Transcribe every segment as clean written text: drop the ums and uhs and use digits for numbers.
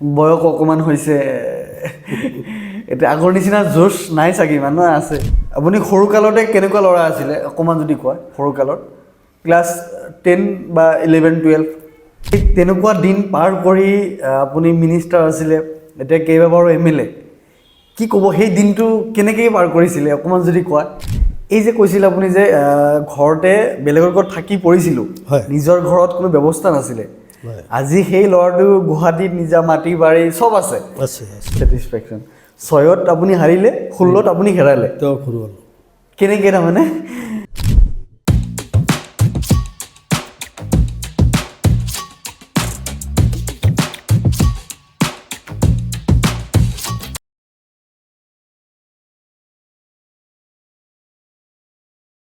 বয়স অকণমান হৈছে এতিয়া আগৰ নিচিনা জোচ নাই চাগে মানুহ আছে আপুনি সৰুকালতে কেনেকুৱা ল'ৰা আছিলে অকণমান যদি কয় সৰুকালত ক্লাছ 10 বা 11-12 ঠিক তেনেকুৱা দিন পাৰ কৰি আপুনি মিনিষ্টাৰ আছিলে এতিয়া কেইবাবাৰো এমএলএ কি ক'ব সেই দিনটো কেনেকৈ পাৰ কৰিছিলে অকণমান যদি কয় এই যে কৈছিল আপুনি যে ঘৰতে বেলেগৰ ঘৰত থাকি পঢ়িছিলোঁ নিজৰ ঘৰত কোনো ব্যৱস্থা নাছিলে আজি সেই ল'ৰাটো গুৱাহাটীত নিজা মাটি বাৰী চব আছে ছেটিছফেকশ্যন 6ত আপুনি হাৰিলে 16ত আপুনি হেৰালে কেনেকৈ তাৰমানে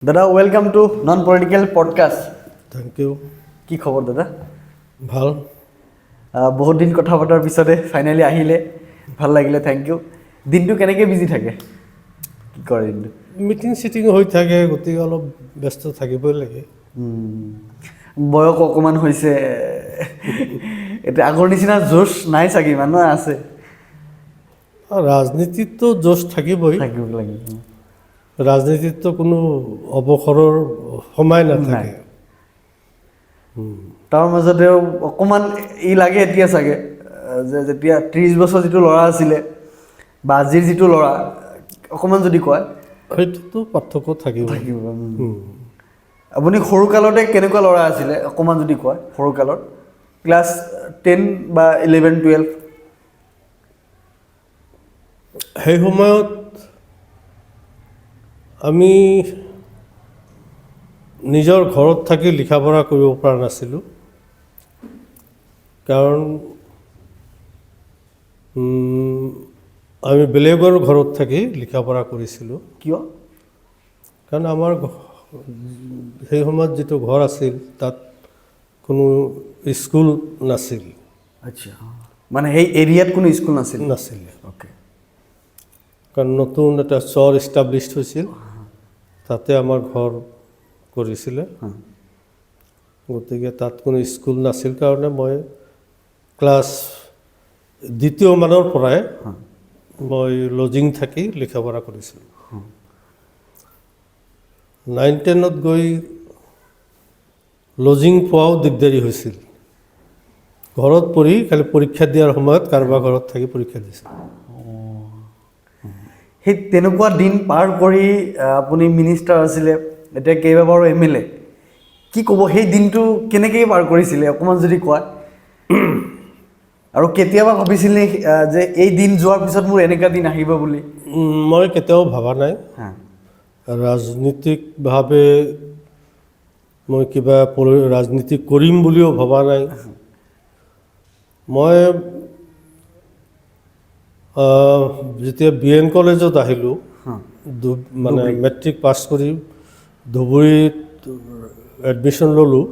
দাদা welcome to non political podcast thank you কি খবৰ দাদা ভাল বহুত দিন কথা পতাৰ পিছতে ফাইনেলি আহিলে ভাল লাগিলে থেংক ইউ দিনটো কেনেকৈ বিজি থাকে কি কৰে দিনটো মিটিং চিটিং হৈ থাকে গতিকে অলপ ব্যস্ত থাকিবই লাগে বয়স অকণমান হৈছে এতিয়া আগৰ নিচিনা জোচ নাই চাগে মানুহ আছে ৰাজনীতিততো জোচ থাকিবই থাকিব লাগে ৰাজনীতিততো কোনো অৱসৰৰ সময় নাথাকে তাৰ মাজতেও অকণমান ই লাগে এতিয়া চাগে যে যেতিয়া 30 বছৰ যিটো ল'ৰা আছিলে বা আজিৰ যিটো ল'ৰা অকণমান যদি কয় সেইটোতো পাৰ্থক্য থাকিব আপুনি সৰুকালতে কেনেকুৱা ল'ৰা আছিলে অকণমান যদি কয় সৰুকালত ক্লাছ 10 বা 11-12 সেই সময়ত আমি নিজৰ ঘৰত থাকি লিখা পঢ়া কৰিব পৰা নাছিলোঁ কাৰণ আমি বেলেগৰ ঘৰত থাকি লিখা পঢ়া কৰিছিলোঁ কিয় কাৰণ আমাৰ সেই সময়ত যিটো ঘৰ আছিল তাত কোনো স্কুল নাছিল আচ্ছা মানে সেই এৰিয়াত কোনো স্কুল নাছিল নাছিলে অ'কে কাৰণ নতুন এটা চৰ ইষ্টাব্লিছ হৈছিল তাতে আমাৰ ঘৰ কৰিছিলে গতিকে তাত কোনো স্কুল নাছিল কাৰণে মই ক্লাছ 2য় মানৰ পৰাই মই লজিং থাকি লিখা পঢ়া কৰিছিলোঁ 9-10ত গৈ লজিং পোৱাও দিগদাৰী হৈছিল ঘৰত পঢ়ি খালি পৰীক্ষা দিয়াৰ সময়ত কাৰোবাৰ ঘৰত থাকি পৰীক্ষা দিছিল সেই তেনেকুৱা দিন পাৰ কৰি আপুনি মিনিষ্টাৰ আছিলে এতিয়া কেইবাবাৰো এমএলএ কি ক'ব সেই দিনটো কেনেকৈ পাৰ কৰিছিলে অকণমান যদি কয় আৰু কেতিয়াবা ভাবিছিলে যে এই দিন যোৱাৰ পিছত মোৰ এনেকুৱা দিন আহিব বুলি মই কেতিয়াও ভবা নাই ৰাজনীতিকভাৱে মই কিবা ৰাজনীতি কৰিম বুলিও ভবা নাই মই যেতিয়া BN কলেজত আহিলোঁ মানে মেট্ৰিক পাছ কৰি ধুবুৰীত এডমিশ্যন ল'লোঁ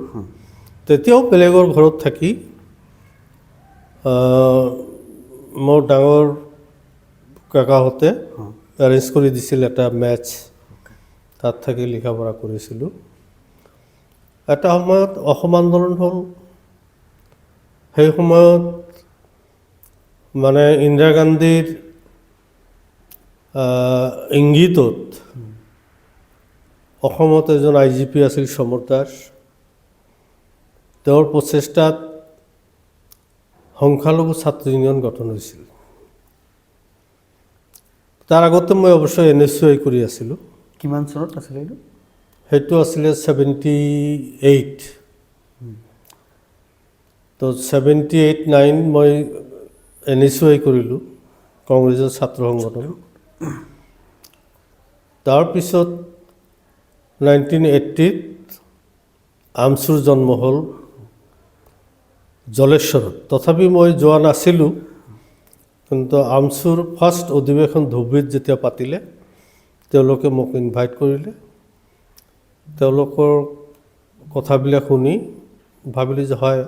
তেতিয়াও বেলেগৰ ঘৰত থাকি মোৰ ডাঙৰ কাকাহঁতে এৰেঞ্জ কৰি দিছিল এটা মেটছ তাত থাকি লিখা পঢ়া কৰিছিলোঁ এটা সময়ত অসম আন্দোলন হ'ল সেই সময়ত মানে ইন্দিৰা গান্ধীৰ ইংগিতত অসমত এজন IGP আছিল সমৰ দাস তেওঁৰ প্ৰচেষ্টাত সংখ্যালঘু ছাত্ৰ ইউনিয়ন গঠন হৈছিল তাৰ আগতে মই অৱশ্যে NSUI কৰি আছিলোঁ কিমান চনত আছিলে এইটো সেইটো আছিলে 78 তো 78-9 মই NSUI কৰিলোঁ কংগ্ৰেছৰ ছাত্ৰ সংগঠন তাৰপিছত 1980ত আমচুৰ জন্ম হ'ল জলেশ্বৰত তথাপি মই যোৱা নাছিলোঁ কিন্তু আমচুৰ ফাৰ্ষ্ট অধিৱেশন ধুবুৰীত যেতিয়া পাতিলে তেওঁলোকে মোক ইনভাইট কৰিলে তেওঁলোকৰ কথাবিলাক শুনি ভাবিলোঁ যে হয়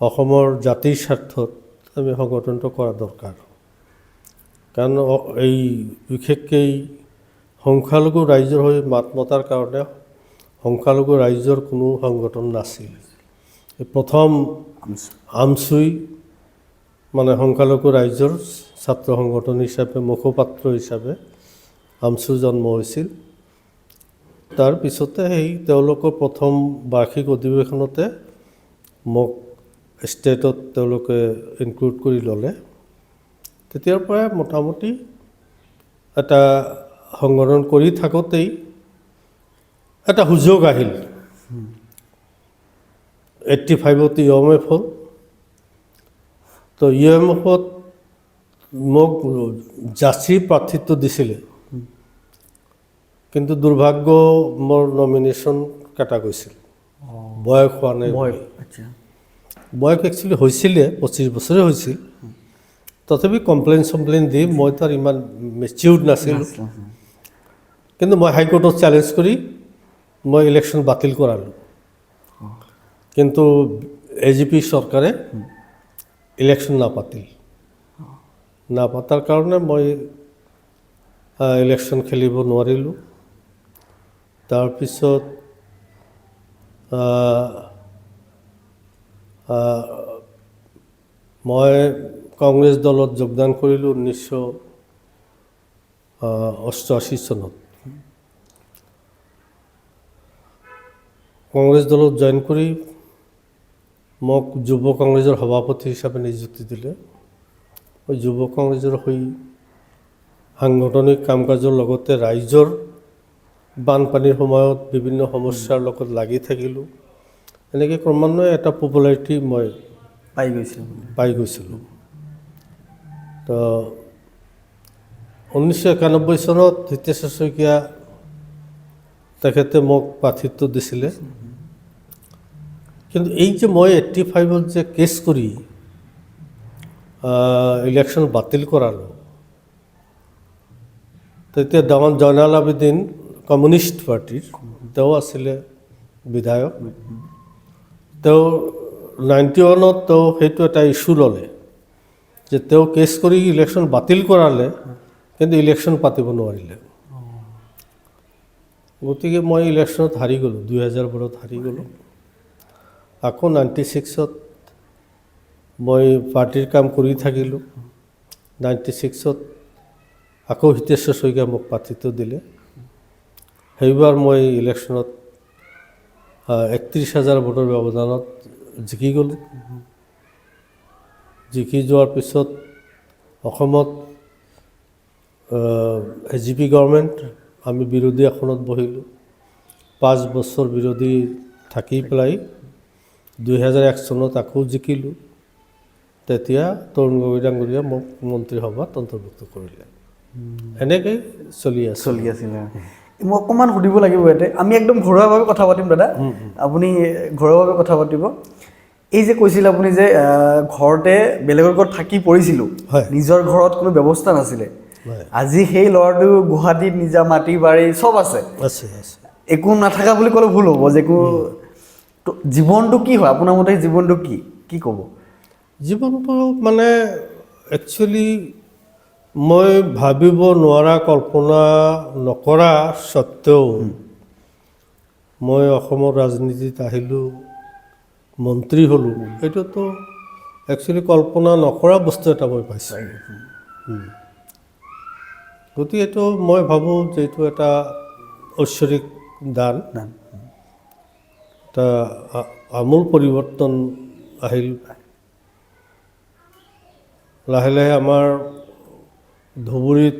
অসমৰ জাতিৰ স্বাৰ্থত আমি সংগঠনটো কৰা দৰকাৰ কাৰণ এই বিশেষকৈ সংখ্যালঘু ৰাইজৰ হৈ মাত মতাৰ কাৰণে সংখ্যালঘু ৰাইজৰ কোনো সংগঠন নাছিল প্ৰথম আমচুই মানে সংখ্যালঘু ৰাইজৰ ছাত্ৰ সংগঠন হিচাপে মুখপাত্ৰ হিচাপে আমছু জন্ম হৈছিল। তাৰপিছতে তেওঁলোকৰ প্ৰথম বাৰ্ষিক অধিৱেশনতে মোক ষ্টেটত তেওঁলোকে ইনক্লুড কৰি ল'লে। তেতিয়াৰ পৰাই মোটামুটি এটা সংগঠন কৰি থাকোঁতেই এটা সুযোগ আহিল। 85ত UMF হ'ল। তো UMF-ত মোক যাচি প্ৰাৰ্থিত্ব দিছিলে, কিন্তু দুৰ্ভাগ্য মোৰ নমিনেশ্যন কাটা গৈছিল, বয়স হোৱা নাই। বয়স একচুৱেলি হৈছিলে 25 বছৰে হৈছিল, তথাপি কমপ্লেইন দি মই তাৰ ইমান মেচিউৰ্ড নাছিলোঁ। কিন্তু মই হাইকোৰ্টত চেলেঞ্জ কৰি মই ইলেকশ্যন বাতিল কৰালোঁ। কিন্তু AGP চৰকাৰে ইলেকশ্যন নাপাতাৰ কাৰণে মই ইলেকশ্যন খেলিব নোৱাৰিলোঁ। তাৰপিছত মই কংগ্ৰেছ দলত যোগদান কৰিলোঁ 1988 চনত। কংগ্ৰেছ দলত জইন কৰি মোক যুৱ কংগ্ৰেছৰ সভাপতি হিচাপে নিযুক্তি দিলে। মই যুৱ কংগ্ৰেছৰ হৈ সাংগঠনিক কাম কাজৰ লগতে ৰাইজৰ বানপানীৰ সময়ত বিভিন্ন সমস্যাৰ লগত লাগি থাকিলোঁ। এনেকৈ ক্ৰমান্বয়ে এটা পপুলাৰিটি মই পাই গৈছিলোঁ। তো 1991 চনত হিতেশ্বৰ শইকীয়া তেখেতে মোক প্ৰাৰ্থিত্ব দিছিলে। কিন্তু এই যে মই 85ত যে কেছ কৰি ইলেকশ্যন বাতিল কৰালোঁ, তেতিয়া জয়নাল আবেদিন কমিউনিষ্ট পাৰ্টিৰ তেওঁ আছিলে বিধায়ক। তেওঁ 91ত তেওঁ সেইটো এটা ইছ্যু ল'লে যে তেওঁ কেছ কৰি ইলেকশ্যন বাতিল কৰালে, কিন্তু ইলেকশ্যন পাতিব নোৱাৰিলে। গতিকে মই ইলেকশ্যনত হাৰি গ'লোঁ, 2012ত হাৰি গ'লোঁ। আকৌ 96ত মই পাৰ্টিৰ কাম কৰি থাকিলোঁ। 96ত আকৌ হিতেশ্বৰ শইকীয়া মোক প্ৰাৰ্থিত্ব দিলে। সেইবাৰ মই ইলেকশ্যনত 31,000 ভোটৰ ব্যৱধানত জিকি গ'লোঁ। জিকি যোৱাৰ পিছত অসমত AGP গভৰ্ণমেণ্ট, আমি বিৰোধী আসনত বহিলোঁ। 5 বছৰ বিৰোধী থাকি পেলাই 2001 চনত আকৌ জিকিলোঁ। তেতিয়া তৰুণ গগৈ ডাঙৰীয়া মোক মন্ত্ৰীসভাত অন্তৰ্ভুক্ত কৰিলে। এনেকৈ চলি আছিলে। মই অকণমান সুধিব লাগিব ইয়াতে, আমি একদম ঘৰুৱাভাৱে কথা পাতিম দাদা, আপুনি ঘৰুৱাভাৱে কথা পাতিব। এই যে কৈছিল আপুনি যে ঘৰতে বেলেগৰ ঘৰত থাকি পৰিছিলোঁ, নিজৰ ঘৰত কোনো ব্যৱস্থা নাছিলে। আজি সেই ল'ৰাটো গুৱাহাটীত নিজা মাটি বাৰী চব আছে, একো নাথাকা বুলি ক'লে ভুল হ'ব। যে একো জীৱনটো কি হয় আপোনাৰ মতে? জীৱনটো কি ক'ব? জীৱনটো মানে একচুৱেলি মই ভাবিব নোৱাৰা, কল্পনা নকৰা স্বত্বেও মই অসমৰ ৰাজনীতিত আহিলোঁ, মন্ত্ৰী হ'লোঁ। এইটোতো একচুৱেলি কল্পনা নকৰা বস্তু এটা মই পাইছোঁ। গতিকে এইটো মই ভাবোঁ যে এইটো এটা ঐশ্বৰিক দান, এটা আমূল পৰিৱৰ্তন আহিল। লাহে লাহে আমাৰ ধুবুৰীত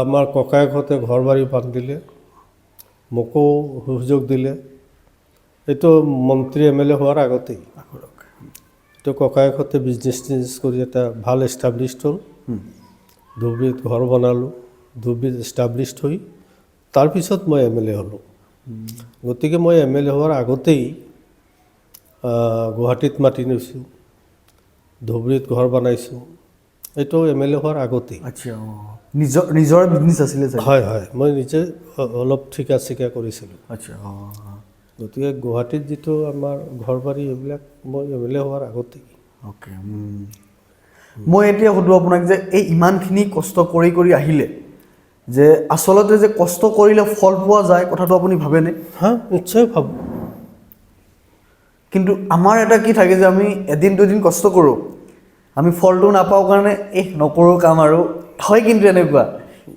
আমাৰ ককায়েকহঁতে ঘৰ বাৰী বান্ধিলে, মোকো সুযোগ দিলে। এইটো মন্ত্ৰী MLA হোৱাৰ আগতেই এইটো ককায়েকহঁতে বিজনেছ কৰি এটা ভাল এষ্টাব্লিছড হ'ল। ধুবুৰীত ঘৰ বনালোঁ, ধুবুৰীত এষ্টাব্লিছড হৈ তাৰপিছত মই MLA হ'লোঁ। গতিকে মই MLA হোৱাৰ আগতেই গুৱাহাটীত মাটি লৈছোঁ, ধুবুৰীত ঘৰ বনাইছোঁ। এইটো MLA হোৱাৰ আগতেই। নিজৰ বিজনেছ আছিলে? হয়, মই নিজে অলপ ঠিকা চিকা কৰিছিলোঁ। গতিকে গুৱাহাটীত যিটো আমাৰ ঘৰ বাৰী এইবিলাক মই MLA হোৱাৰ আগতেই। মই এতিয়া সুধোঁ আপোনাক যে এই ইমানখিনি কষ্ট কৰি আহিলে, যে আচলতে যে কষ্ট কৰিলে ফল পোৱা যায়, কথাটো আপুনি ভাবেনে? নিশ্চয় ভাবোঁ। কিন্তু আমাৰ এটা কি থাকে যে আমি এদিন দুদিন কষ্ট কৰোঁ, আমি ফলটো নাপাওঁ কাৰণে নকৰোঁ কাম আৰু হয়, কিন্তু এনেকুৱা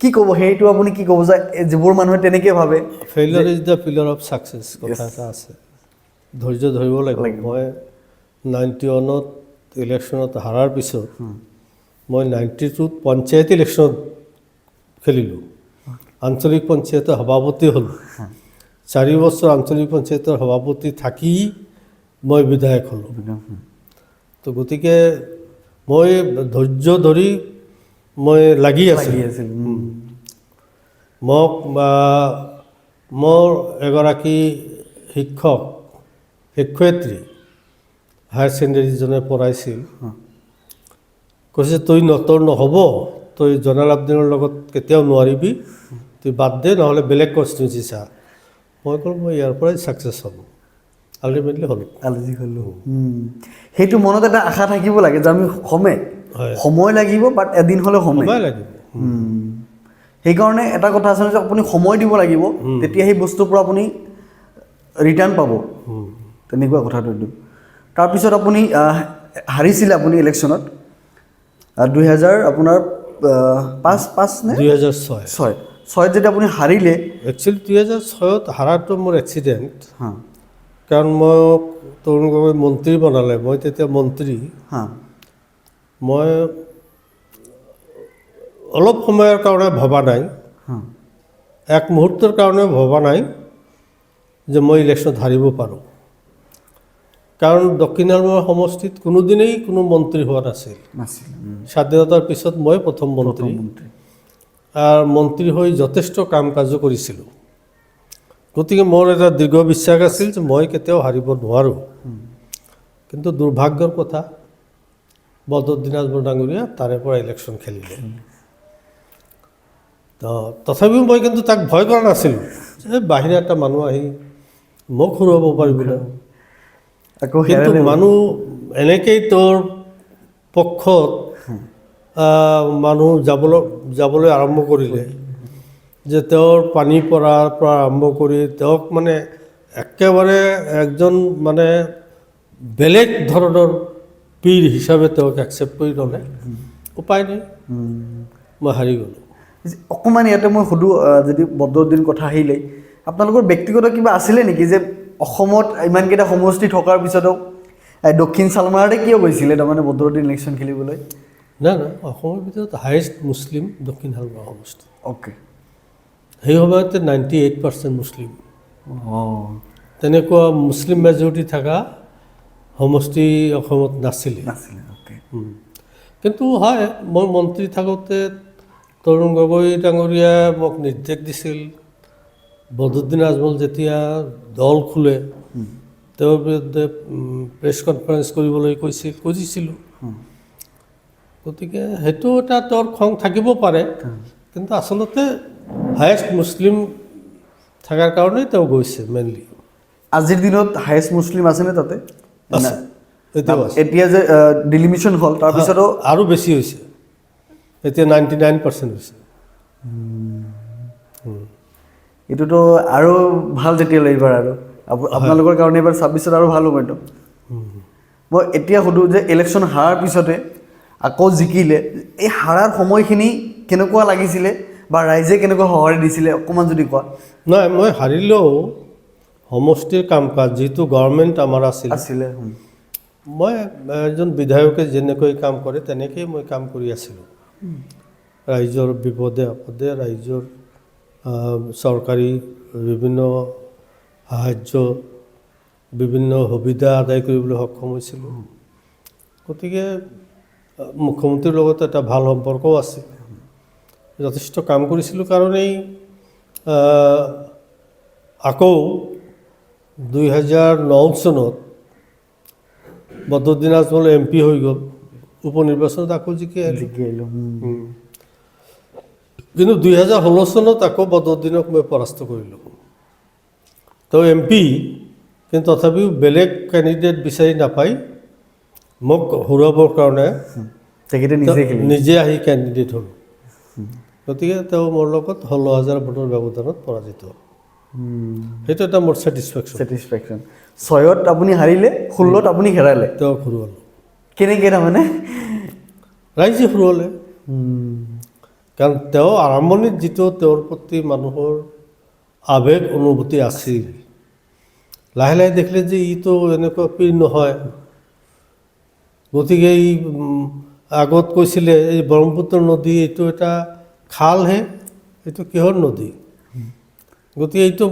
কি ক'ব সেইটো আপুনি কি ক'ব যে যিবোৰ মানুহে তেনেকৈ ভাবে failure is the pillar of success কথা এটা আছে, ধৈৰ্য ধৰিব লাগিব। মই 91ত ইলেকশ্যনত হাৰাৰ পিছত মই 92ত পঞ্চায়ত ইলেকশ্যনত খেলিলোঁ, আঞ্চলিক পঞ্চায়তৰ সভাপতি হ'লোঁ। 4 বছৰ আঞ্চলিক পঞ্চায়তৰ সভাপতি থাকি মই বিধায়ক হ'লোঁ। তো গতিকে মই ধৈৰ্য ধৰি মই লাগি আছোঁ। মোক মোৰ এগৰাকী শিক্ষয়িত্ৰী হায়াৰ ছেকেণ্ডেৰীজনে পঢ়াইছিল, কৈছে তোৰ নহ'ব, তই জয়নাল আবদিনৰ লগত কেতিয়াও নোৱাৰিবি, তুই বাদ দে, নহ'লে বেলেগ কনষ্টিটিউঞ্চি চা। মই ক'লোঁ মই ইয়াৰ পৰাই ছাকচেছ হ'ম, আল্টিমেটলি হ'লোঁ। সেইটো মনত এটা আশা থাকিব লাগে যে আমি হ'মেই, সময় লাগিব, বাট এদিন হ'লেও সময় লাগিব। সেইকাৰণে এটা কথা আছে যে আপুনি সময় দিব লাগিব, তেতিয়া সেই বস্তুৰ পৰা আপুনি ৰিটাৰ্ণ পাব, তেনেকুৱা কথাটো এইটো। তাৰপিছত আপুনি হাৰিছিলে আপুনি ইলেকশ্যনত 2005 নে 2006 যেতিয়া আপুনি হাৰিলে। একচুৱেলি 2006ত হাৰাটো মোৰ এক্সিডেণ্ট, কাৰণ মোক তৰুণ গগৈ মন্ত্ৰী বনালে, মই তেতিয়া মন্ত্ৰী। মই অলপ সময়ৰ কাৰণে ভবা নাই, এক মুহূৰ্তৰ কাৰণে ভবা নাই যে মই ইলেকশ্যনত হাৰিব পাৰোঁ, কাৰণ দক্ষিণ শালমৰা সমষ্টিত কোনোদিনেই কোনো মন্ত্ৰী হোৱা নাছিল। স্বাধীনতাৰ পিছত মই প্ৰথম মন্ত্ৰী, আৰু মন্ত্ৰী হৈ যথেষ্ট কাম কাজো কৰিছিলোঁ। গতিকে মোৰ এটা দৃঢ় বিশ্বাস আছিল যে মই কেতিয়াও হাৰিব নোৱাৰোঁ। কিন্তু দুৰ্ভাগ্যৰ কথা, বদৰুদ্দিন আজমল ডাঙৰীয়া তাৰে পৰা ইলেকশ্যন খেলিলে। তথাপিও মই কিন্তু তাক ভয় কৰা নাছিলোঁ যে বাহিৰা এটা মানুহ আহি মোক হৰুৱাব পাৰিব না। কিন্তু মানুহ এনেকেই তোৰ পক্ষত মানুহ যাবলৈ আৰম্ভ কৰিলে, যে তেওঁৰ পানী পৰাৰ পৰা আৰম্ভ কৰি তেওঁক মানে একেবাৰে একজন মানে বেলেগ ধৰণৰ পীৰ হিচাপে তেওঁক একচেপ্ট কৰি ল'লে। উপায় নাই, মই হাৰি গ'লোঁ। অকণমান ইয়াতে মই সুধোঁ, যদি বদৰুদ্দিন কথা আহিলেই, আপোনালোকৰ ব্যক্তিগত কিবা আছিলে নেকি যে অসমত ইমানকেইটা সমষ্টি থকাৰ পিছতো দক্ষিণ শালমাৰাতে কিয় গৈছিলে তাৰমানে বদৰুদ্দিন ইলেকশ্যন খেলিবলৈ? নাই, অসমৰ ভিতৰত হায়েষ্ট মুছলিম দক্ষিণ শালমাৰা সমষ্টি। অ'কে। সেই সময়তে 98% মুছলিম। তেনেকুৱা মুছলিম মেজৰিটি থকা সমষ্টি অসমত নাছিলে। কিন্তু হয়, মই মন্ত্ৰী থাকোঁতে তৰুণ গগৈ ডাঙৰীয়াই মোক নিৰ্দেশ দিছিল, বদৰুদ্দিন আজমল যেতিয়া দল খোলে তেওঁৰ বিৰুদ্ধে প্ৰেছ কনফাৰেঞ্চ কৰিবলৈ খুজিছিলোঁ। গতিকে সেইটো এটা তেওঁৰ খং থাকিব পাৰে, কিন্তু আচলতে হায়েষ্ট মুছলিম থকাৰ কাৰণেই তেওঁ গৈছে মেইনলি। আজিৰ দিনত হায়েষ্ট মুছলিম আছেনে তাতে? আছে, এতিয়া যে ডিলিমিশ্যন হ'ল তাৰপিছতো আৰু বেছি হৈছে, এতিয়া 99% হৈছে। এইটোতো আৰু ভাল যেতিয়া এইবাৰ, আৰু আপোনালোকৰ কাৰণে এইবাৰ 26ত আৰু ভাল হ'ব এইটো। মই এতিয়া সুধোঁ যে ইলেকশ্যন হাৰাৰ পিছতে আকৌ জিকিলে, এই হাৰাৰ সময়খিনি কেনেকুৱা লাগিছিলে বা ৰাইজে কেনেকুৱা সঁহাৰি দিছিলে অকণমান যদি কোৱা। নাই, মই হাৰিলেও সমষ্টিৰ কাম কাজ যিটো গভৰ্ণমেণ্ট আমাৰ আছিলে, মই এজন বিধায়কে যেনেকৈ কাম কৰে তেনেকেই মই কাম কৰি আছিলোঁ। ৰাইজৰ বিপদে আপদে ৰাইজৰ চৰকাৰী বিভিন্ন সাহাৰ্য, বিভিন্ন সুবিধা আদায় কৰিবলৈ সক্ষম হৈছিলোঁ। গতিকে মুখ্যমন্ত্ৰীৰ লগত এটা ভাল সম্পৰ্কও আছিল, যথেষ্ট কাম কৰিছিলোঁ কাৰণেই আকৌ 2009 চনত বদৰুদ্দিন আজমল MP হৈ গ'ল, উপ নিৰ্বাচনত আকৌ জিকি আহিলোঁ। কিন্তু 2016 চনত আকৌ বদৰুদ্দিনক মই পৰাস্ত কৰিলোঁ। তেওঁ MP, কিন্তু তথাপিও বেলেগ কেণ্ডিডেট বিচাৰি নাপাই মোক হৰুৱাবৰ কাৰণে নিজে আহি কেণ্ডিডেট হ'ল। গতিকে তেওঁ মোৰ লগত 16,000 ভোটৰ ব্যৱধানত পৰাজিত হ'ল। সেইটো এটা মোৰ ছেটিছফেকশ্যন। 6ত আপুনি হাৰিলে, 16ত আপুনি হেৰালে, তেওঁক হৰুৱালোঁ। কেনেকৈ তাৰমানে ৰাইজে হৰুৱালে। কাৰণ তেওঁ আৰম্ভণিত যিটো তেওঁৰ প্ৰতি মানুহৰ আৱেগ অনুভূতি আছিল, লাহে লাহে দেখিলে যে ইটো এনেকুৱা পীৰ নহয়। গতিকে এই আগত কৈছিলে এই ব্ৰহ্মপুত্ৰ নদী এইটো এটা খালহে, এইটো কিহৰ নদী? গতিকে এইটো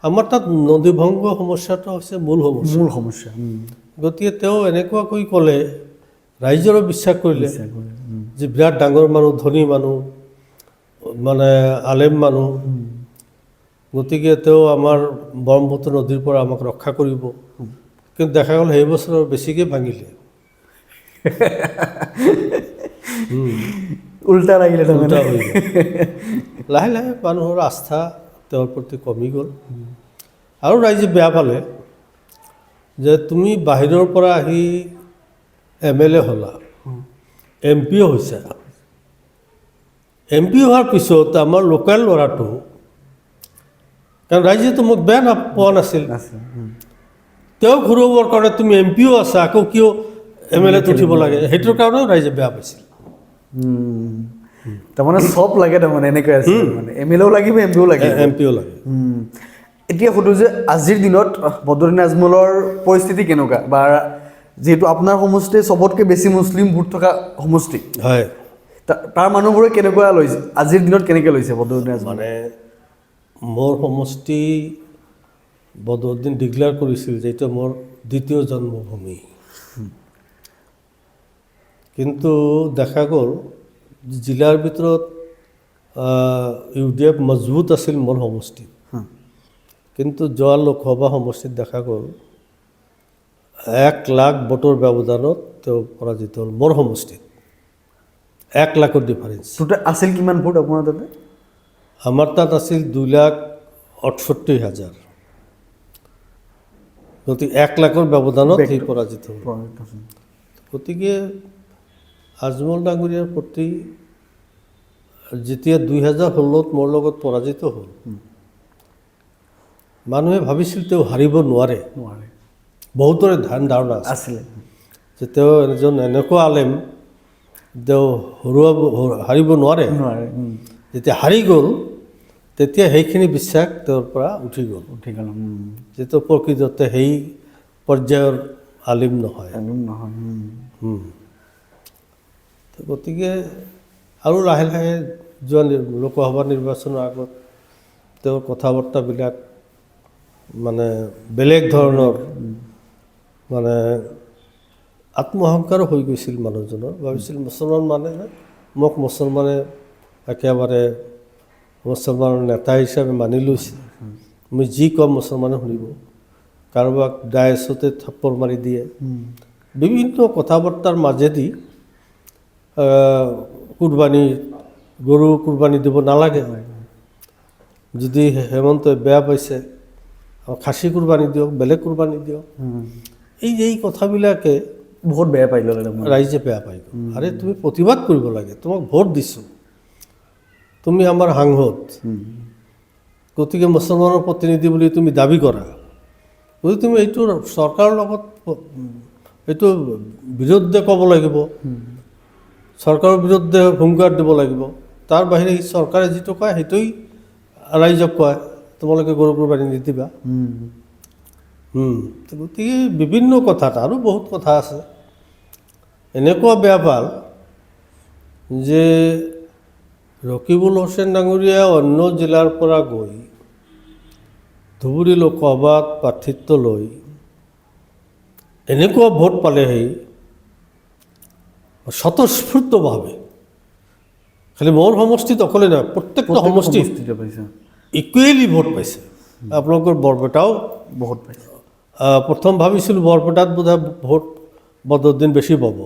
আমাৰ তাত নদীভংগ সমস্যাটো হৈছে মূল সমস্যা। গতিকে তেওঁ এনেকুৱাকৈ ক'লে, ৰাইজৰো বিশ্বাস কৰিলে যে বিৰাট ডাঙৰ মানুহ, ধনী মানুহ, মানে আলেম মানুহ, গতিকে তেওঁ আমাৰ ব্ৰহ্মপুত্ৰ নদীৰ পৰা আমাক ৰক্ষা কৰিব। কিন্তু দেখা গ'ল সেই বছৰ বেছিকৈ ভাঙিলে। উল্টা লাগিলে, উল্টা হৈ গ'ল। লাহে লাহে মানুহৰ আস্থা তেওঁৰ প্ৰতি কমি গ'ল। আৰু ৰাইজে বেয়া পালে যে তুমি বাহিৰৰ পৰা আহি MLA হ'লা, MP হৈছা। MP হোৱাৰ পিছত আমাৰ লোকেল ল'ৰাটো, কাৰণ ৰাইজেতো মোক বেয়া পোৱা নাছিল, তেওঁ ঘূৰাবৰ কাৰণে তুমি MP আছা, আকৌ কিয় MLAত উঠিব লাগে, সেইটোৰ কাৰণেও ৰাইজে বেয়া পাইছিল। তাৰমানে চব লাগে, তাৰমানে এনেকৈ আছে, মানে MLAও লাগিব, MPও লাগিব। MPও লাগে। এতিয়া সুধোঁ যে আজিৰ দিনত বদৰুদ্দিন আজমলৰ পৰিস্থিতি কেনেকুৱা, বা যিহেতু আপোনাৰ সমষ্টি চবতকৈ বেছি মুছলিম ভোট থকা সমষ্টি, হয়, তাৰ মানুহবোৰে কেনেকুৱা লৈছে আজিৰ দিনত, কেনেকৈ লৈছে বদৰুদ্দিন আজমল? মানে মোৰ সমষ্টি বদৰুদ্দিন ডিক্লেয়াৰ কৰিছিল যে এইটো মোৰ দ্বিতীয় জন্মভূমি। কিন্তু দেখা গ'ল জিলাৰ ভিতৰত UDF মজবুত আছিল মোৰ সমষ্টিত, কিন্তু যোৱা লোকসভা সমষ্টিত দেখা গ'ল 1 লাখ ভোটৰ ব্যৱধানত তেওঁ পৰাজিত হ'ল মোৰ সমষ্টিত। 1 লাখৰ ডিফাৰেঞ্চ। টোটেল আছিল কিমান ভোট আপোনাৰ তাতে? আমাৰ তাত আছিল 2,68,000। গতিকে 1 লাখৰ ব্যৱধানত সি পৰাজিত হ'ল। গতিকে আজমল ডাঙৰীয়াৰ প্ৰতি যেতিয়া 2016-ত মোৰ লগত পৰাজিত হ'ল, মানুহে ভাবিছিল তেওঁ হাৰিব নোৱাৰে। বহুতৰে ধাৰণা আছিল যে তেওঁ এজন এনেকুৱা আলেম, তেওঁ হাৰিব নোৱাৰে। যেতিয়া হাৰি গ'ল, তেতিয়া সেইখিনি বিশ্বাস তেওঁৰ পৰা উঠি গ'ল। যিটো প্ৰকৃততে সেই পৰ্যায়ৰ আলিম নহয়। গতিকে আৰু লাহে লাহে যোৱা লোকসভা নিৰ্বাচনৰ আগত তেওঁৰ কথা বাৰ্তাবিলাক মানে বেলেগ ধৰণৰ, মানে আত্মহংকাৰো হৈ গৈছিল মানুহজনৰ। ভাবিছিল মুছলমান মানে মোক মুছলমানে একেবাৰে মুছলমানৰ নেতা হিচাপে মানি লৈছে, মই যি কম মুছলমানে শুনিব। কাৰোবাক ডায়েছতে থাপ্পৰ মাৰি দিয়ে। বিভিন্ন কথা বাৰ্তাৰ মাজেদি গৰু কুৰবানী দিব নালাগে, যদি হেমন্তই বেয়া পাইছে খাচী কুৰবানী দিয়ক, বেলেগ কুৰবানী দিয়ক। এই কথাবিলাকে বহুত বেয়া পাই ল'লে, ৰাইজে বেয়া পাই গ'ল। আৰে তুমি প্ৰতিবাদ কৰিব লাগে, তোমাক ভোট দিছোঁ, তুমি আমাৰ সাংসদ, গতিকে মুছলমানৰ প্ৰতিনিধি বুলি তুমি দাবী কৰা, গতিকে তুমি এইটো চৰকাৰৰ লগত এইটো বিৰুদ্ধে ক'ব লাগিব, চৰকাৰৰ বিৰুদ্ধে হুংকাৰ দিব লাগিব। তাৰ বাহিৰে চৰকাৰে যিটো কয় সেইটোৱেই ৰাইজক কয়, তোমালোকে গৰু কুৰবানী নিদিবা। গতিকে বিভিন্ন কথাত আৰু বহুত কথা আছে। এনেকুৱা বেয়া পাল যে ৰকিবুল হুছেইন ডাঙৰীয়া অন্য জিলাৰ পৰা গৈ ধুবুৰী লোকসভাত প্ৰাৰ্থিত্ব লৈ এনেকুৱা ভোট পালেহি স্বতঃস্ফূৰ্তভাৱে। খালি মোৰ সমষ্টিত অকলে নহয়, প্ৰত্যেকটা সমষ্টিত ইকুৱেলি ভোট পাইছে। আপোনালোকৰ বৰপেটাও বহুত পাইছে। প্ৰথম ভাবিছিলোঁ বৰপেটাত বোধহয় ভোট বদৰুদ্দিন বেছি পাব,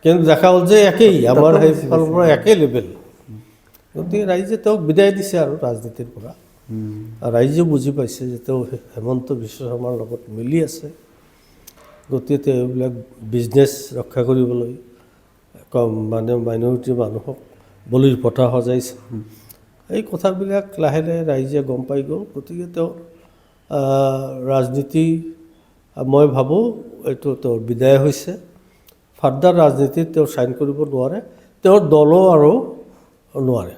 কিন্তু দেখা হ'ল যে একেই, আমাৰ সেইফালৰ পৰা একেই লেভেল। গতিকে ৰাইজে তেওঁক বিদায় দিছে আৰু ৰাজনীতিৰ পৰা। ৰাইজে বুজি পাইছে যে তেওঁ হেমন্ত বিশ্ব শৰ্মাৰ লগত মিলি আছে। গতিকে তেওঁ এইবিলাক বিজনেছ ৰক্ষা কৰিবলৈ মানে মাইনৰিটি মানুহক বলিৰ পঠা সজাইছে। এই কথাবিলাক লাহে লাহে ৰাইজে গম পাই গ'ল। গতিকে তেওঁ ৰাজনীতি মই ভাবোঁ এইটো তেওঁৰ বিদায় হৈছে। ফাৰ্দাৰ ৰাজনীতিত তেওঁ চাইন কৰিব নোৱাৰে, তেওঁৰ দলো আৰু নোৱাৰে।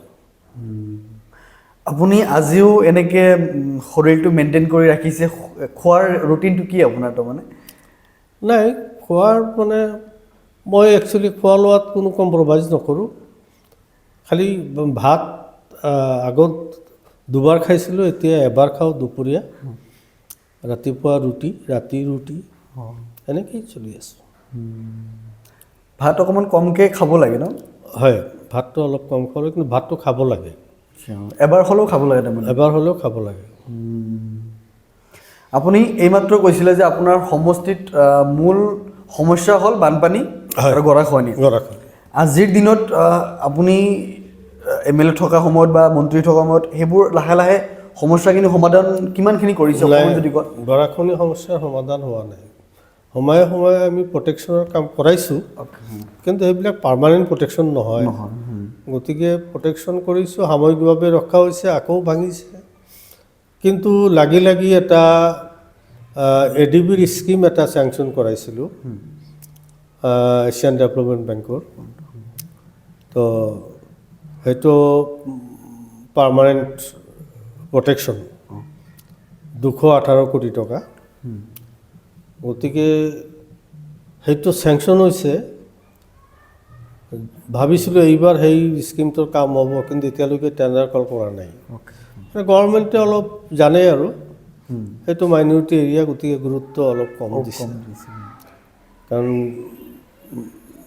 আপুনি আজিও এনেকৈ শৰীৰটো মেইনটেইন কৰি ৰাখিছে? খোৱাৰ ৰুটিনটো কি আপোনাৰ তাৰমানে? নাই, খোৱাৰ মানে মই একচুৱেলি খোৱা লোৱাত কোনো কম্প্ৰমাইজ নকৰোঁ। খালি ভাত আগত দুবাৰ খাইছিলোঁ, এতিয়া এবাৰ খাওঁ দুপৰীয়া, ৰাতিপুৱা ৰুটি, ৰাতি ৰুটি, এনেকেই চলি আছোঁ। ভাত অকণমান কমকৈ খাব লাগে ন? হয়, ভাতটো অলপ কম খাব লাগে, কিন্তু ভাতটো খাব লাগে। এবাৰ হ'লেও খাব লাগে তাৰমানে? এবাৰ হ'লেও খাব লাগে। আপুনি এইমাত্ৰ কৈছিলে যে আপোনাৰ সমষ্টিত মূল সমস্যা হ'ল বানপানী আৰু গৰাখহনীয়া। আজিৰ দিনত আপুনি MLA থকা সময়ত বা মন্ত্ৰী থকা সময়ত সেইবোৰ লাহে লাহে সমস্যাখিনি সমাধান কিমানখিনি কৰিছে যদি কয়? গৰাখহনীয়া সমস্যাৰ সমাধান হোৱা নাই। সময়ে সময়ে আমি প্ৰটেকশ্যনৰ কাম কৰাইছোঁ, কিন্তু সেইবিলাক পাৰ্মানেণ্ট প্ৰটেকশ্যন নহয়। গতিকে প্ৰটেকশ্যন কৰিছোঁ, সাময়িকভাৱে ৰখা হৈছে, আকৌ ভাঙিছে। কিন্তু লাগি লাগি এটা ADB-ৰ স্কিম এটা চেংচন কৰাইছিলোঁ এছিয়ান ডেভেলপমেণ্ট বেংকৰ। তো সেইটো পাৰ্মানেণ্ট প্ৰটেকশ্যন, 218 কোটি টকা। গতিকে সেইটো চেংচন হৈছে। ভাবিছিলোঁ এইবাৰ সেই স্কিমটোৰ কাম হ'ব, কিন্তু এতিয়ালৈকে টেণ্ডাৰ কল কৰা নাই। গভৰ্ণমেণ্টে অলপ জানে আৰু সেইটো মাইনৰিটি এৰিয়া, গতিকে গুৰুত্ব অলপ কম দিছে। কাৰণ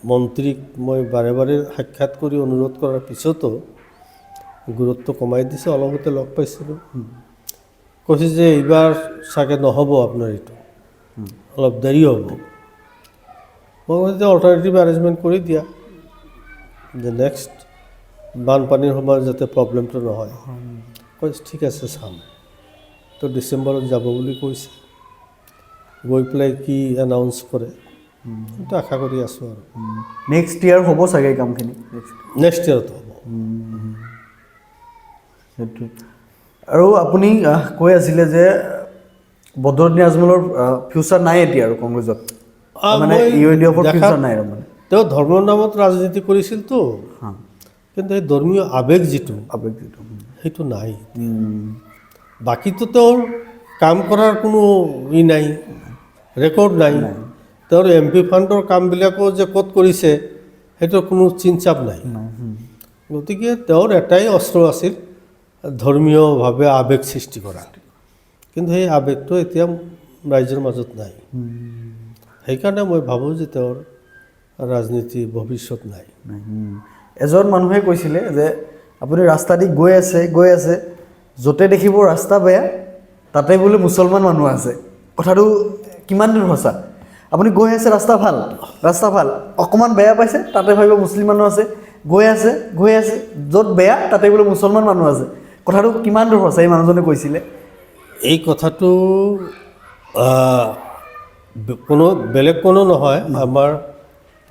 মন্ত্ৰীক মই বাৰে বাৰে সাক্ষাৎ কৰি অনুৰোধ কৰাৰ পিছতো গুৰুত্ব কমাই দিছে। অলপতে লগ পাইছিলোঁ, কৈছে যে এইবাৰ চাগে নহ'ব আপোনাৰ, এইটো অলপ দেৰি হ'ব। মই কৈছোঁ অল্টাৰনেটিভ এৰেঞ্জমেণ্ট কৰি দিয়া, যে নেক্সট বানপানীৰ সময়ত যাতে প্ৰব্লেমটো নহয়। কৈছে ঠিক আছে চাম। তো ডিচেম্বৰত যাব বুলি কৈছে, গৈ পেলাই কি এনাউন্স কৰে সেইটো আশা কৰি আছোঁ। আৰু নেক্সট ইয়াৰ হ'ব চাগে এই কামখিনি? নেক্সট ইয়াৰতো হ'ব। সেইটোৱে। আৰু আপুনি কৈ আছিলে যে বদৰুদ্দিন আজমলৰ ফিউচাৰ নাই এতিয়া আৰু কংগ্ৰেছত, মানে UIDFৰ ফিউচাৰ নাই আৰু মানে? তেওঁ ধৰ্মৰ নামত ৰাজনীতি কৰিছিলতো, কিন্তু এই ধৰ্মীয় আৱেগ যিটো সেইটো নাই। বাকীতো তেওঁৰ কাম কৰাৰ কোনো নাই, ৰেকৰ্ড নাই। তেওঁৰ MP ফাণ্ডৰ কামবিলাকো যে ক'ত কৰিছে সেইটোৰ কোনো চিনচাপ নাই। গতিকে তেওঁৰ এটাই অস্ত্ৰ আছিল, ধৰ্মীয়ভাৱে আৱেগ সৃষ্টি কৰা, কিন্তু সেই আৱেগটো এতিয়া ৰাইজৰ মাজত নাই। সেইকাৰণে মই ভাবোঁ যে তেওঁৰ ৰাজনীতিৰ ভৱিষ্যত নাই। এজন মানুহে কৈছিলে যে আপুনি ৰাস্তা দি গৈ আছে, য'তে দেখিব ৰাস্তা বেয়া তাতে বোলে মুছলমান মানুহ আছে। কথাটো কিমান দূৰ সঁচা? আপুনি গৈ আছে, ৰাস্তা ভাল, অকণমান বেয়া পাইছে, তাতে ভাবিব মুছলিম মানুহ আছে। গৈ আছে, য'ত বেয়া তাতে বোলে মুছলমান মানুহ আছে। কথাটো কিমান দূৰ সঁচা? এই মানুহজনে কৈছিলে। এই কথাটো কোনো বেলেগ কোনো নহয়, আমাৰ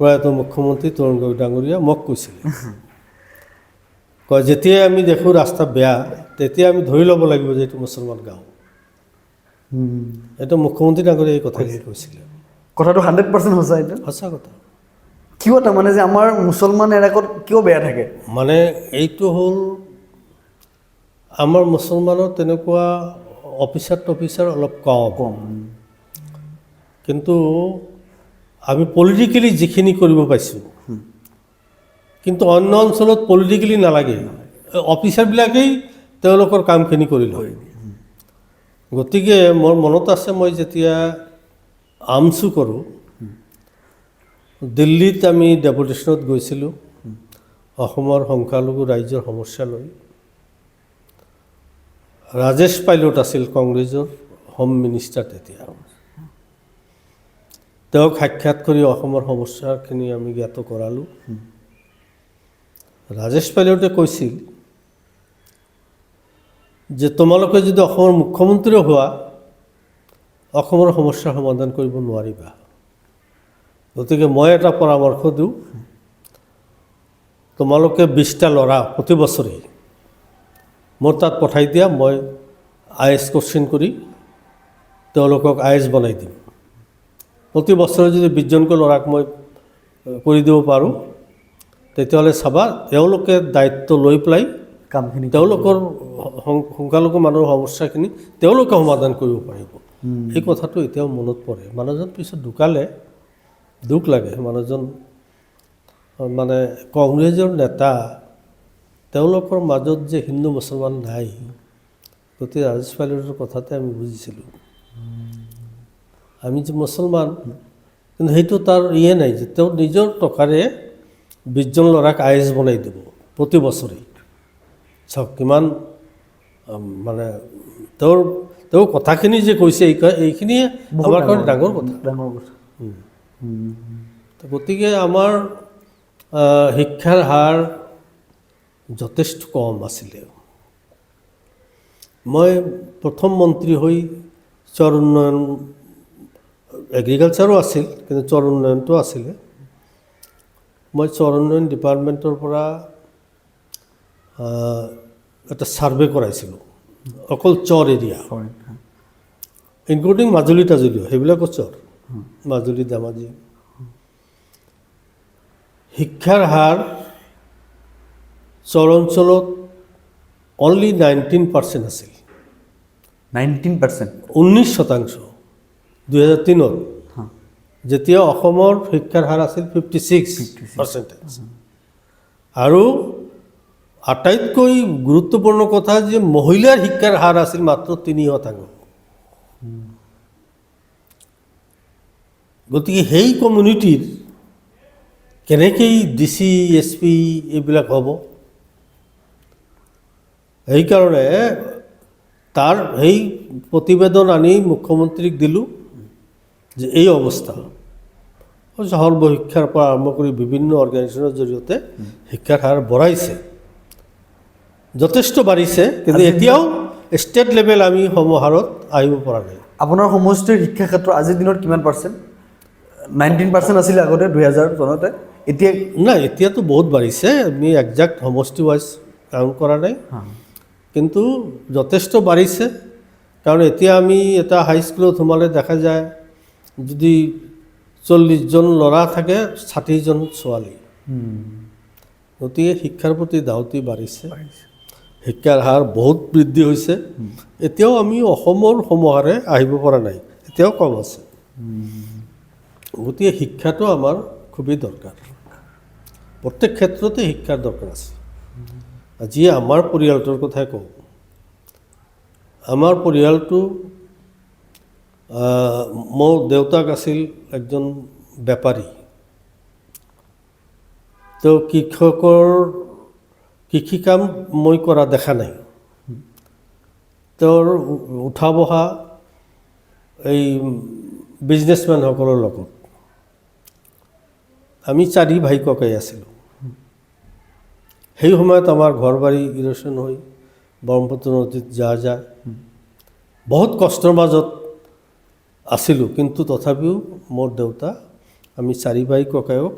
প্ৰয়াত মুখ্যমন্ত্ৰী তৰুণ গগৈ ডাঙৰীয়া মোক কৈছিলে। কয় যেতিয়াই আমি দেখোঁ ৰাস্তা বেয়া, তেতিয়া আমি ধৰি ল'ব লাগিব যে এইটো মুছলমান গাঁও। এইটো মুখ্যমন্ত্ৰী ডাঙৰীয়াই এই কথাখিনি কৈছিলে। কথাটো 100% সঁচা? এইটো সঁচা কথা। কিয় তাৰমানে যে আমাৰ মুছলমান এলেকাত কিয় বেয়া থাকে? মানে এইটো হ'ল আমাৰ মুছলমানৰ তেনেকুৱা অফিচাৰ অলপ কম। কিন্তু আমি পলিটিকেলি যিখিনি কৰিব পাইছোঁ, কিন্তু অন্য অঞ্চলত পলিটিকেলি নালাগে, অফিচাৰবিলাকেই তেওঁলোকৰ কামখিনি কৰি লয়। গতিকে মোৰ মনত আছে, মই যেতিয়া আমচু কৰোঁ, দিল্লীত আমি ডেপুটেশ্যনত গৈছিলোঁ অসমৰ সংখ্যালঘু ৰাইজৰ সমস্যা লৈ। ৰাজেশ পাইলট আছিল কংগ্ৰেছৰ হোম মিনিষ্টাৰ তেতিয়া। তেওঁক সাক্ষাৎ কৰি অসমৰ সমস্যাখিনি আমি জ্ঞাত কৰালোঁ। ৰাজেশ পাইলটে কৈছিল যে তোমালোকে যদি অসমৰ মুখ্যমন্ত্ৰী হোৱা, অসমৰ সমস্যাৰ সমাধান কৰিব নোৱাৰিবা। গতিকে মই এটা পৰামৰ্শ দিওঁ, তোমালোকে 20টা ল'ৰা প্ৰতি বছৰে মোৰ তাত পঠাই দিয়া, মই IS কোশ্চিন কৰি তেওঁলোকক IS বনাই দিম। প্ৰতি বছৰে যদি 20জনকৈ ল'ৰাক মই কৰি দিব পাৰোঁ, তেতিয়াহ'লে চাবা তেওঁলোকে দায়িত্ব লৈ পেলাই কামখিনি তেওঁলোকৰ সংখ্যালঘু মানুহৰ সমস্যাখিনি তেওঁলোকে সমাধান কৰিব পাৰিব। এই কথাটো এতিয়াও মনত পৰে। মানুহজন পিছত ঢুকালে, দুখ লাগে। মানুহজন মানে কংগ্ৰেছৰ নেতা, তেওঁলোকৰ মাজত যে হিন্দু মুছলমান নাই, গতিকে ৰাজেশ পাইলটৰ কথাতে আমি বুজিছিলোঁ আমি যে মুছলমান, কিন্তু সেইটো তাৰ নাই যে তেওঁ নিজৰ টকাৰে 20জন ল'ৰাক IAS বনাই দিব প্ৰতি বছৰে। চাওক কিমান মানে তেওঁৰ কথাখিনি যে কৈছে, এইখিনিয়ে আমাৰ কাৰণে ডাঙৰ কথা। গতিকে আমাৰ শিক্ষাৰ হাৰ যথেষ্ট কম আছিলে। মই প্ৰথম মন্ত্ৰী হৈ চৰ উন্নয়ন, এগ্ৰিকালচাৰো আছিল কিন্তু চৰ উন্নয়নটো আছিলে। মই চৰ উন্নয়ন ডিপাৰ্টমেণ্টৰ পৰা এটা ছাৰ্ভে কৰাইছিলোঁ অকল চৰ এৰিয়া, ইনক্লুডিং মাজুলী তাজুলীও, সেইবিলাকো চৰ, মাজুলী ধেমাজি। শিক্ষাৰ হাৰ চৰ অঞ্চলত অনলি 19% আছিল। 19%? 19%। 2003-ত যেতিয়া অসমৰ শিক্ষাৰ হাৰ আছিল 56%। আৰু আটাইতকৈ গুৰুত্বপূৰ্ণ কথা যে মহিলাৰ শিক্ষাৰ হাৰ আছিল মাত্ৰ 3%। গতিকে সেই কমিউনিটিৰ কেনেকৈ DC SP এইবিলাক হ'ব, সেইকাৰণে তাৰ সেই প্ৰতিবেদন আনি মুখ্যমন্ত্ৰীক দিলোঁ যে এই অৱস্থা। সৰ্বশিক্ষাৰ পৰা আৰম্ভ কৰি বিভিন্ন অৰ্গেনাইজেশ্যনৰ জৰিয়তে শিক্ষাৰ হাৰ বঢ়াইছে, যথেষ্ট বাঢ়িছে, কিন্তু এতিয়াও ষ্টেট লেভেল আমি সমহাৰত আহিব পৰা নাই। আপোনাৰ সমষ্টিৰ শিক্ষা ক্ষেত্ৰ আজিৰ দিনত কিমান পাৰ্চেণ্ট? 19% আছিলে আগতে 2000 চনতে, এতিয়া নাই, এতিয়াতো বহুত বাঢ়িছে। আমি একজাক্ট সমষ্টি ৱাইজ কাউণ্ট কৰা নাই, কিন্তু যথেষ্ট বাঢ়িছে। কাৰণ এতিয়া আমি এটা হাইস্কুলত সোমালে দেখা যায় যদি 40জন ল'ৰা থাকে 60জন ছোৱালী। গতিকে শিক্ষাৰ প্ৰতি ধাউতি বাঢ়িছে, শিক্ষাৰ হাৰ বহুত বৃদ্ধি হৈছে। এতিয়াও আমি অসমৰ সমহাৰে আহিব পৰা নাই, এতিয়াও কম আছে। গতিকে শিক্ষাটো আমাৰ খুবেই দৰকাৰ, প্ৰত্যেক ক্ষেত্ৰতে শিক্ষাৰ দৰকাৰ আছে। আজি আমাৰ পৰিয়ালটোৰ কথাই কওঁ। আমাৰ পৰিয়ালটো, মোৰ দেউতাক আছিল একজন বেপাৰী। তেওঁ কৃষি কাম মই কৰা দেখা নাই। তেওঁৰ উঠা বহা এই বিজনেছমেনসকলৰ লগত। আমি 4 ভাই ককাই আছিলোঁ। সেই সময়ত আমাৰ ঘৰ বাৰী ইৰ'শ্যন হৈ ব্ৰহ্মপুত্ৰ নদীত যায়। বহুত কষ্টৰ মাজত আছিলোঁ, কিন্তু তথাপিও মোৰ দেউতা, আমি 4 ভাই ককায়ক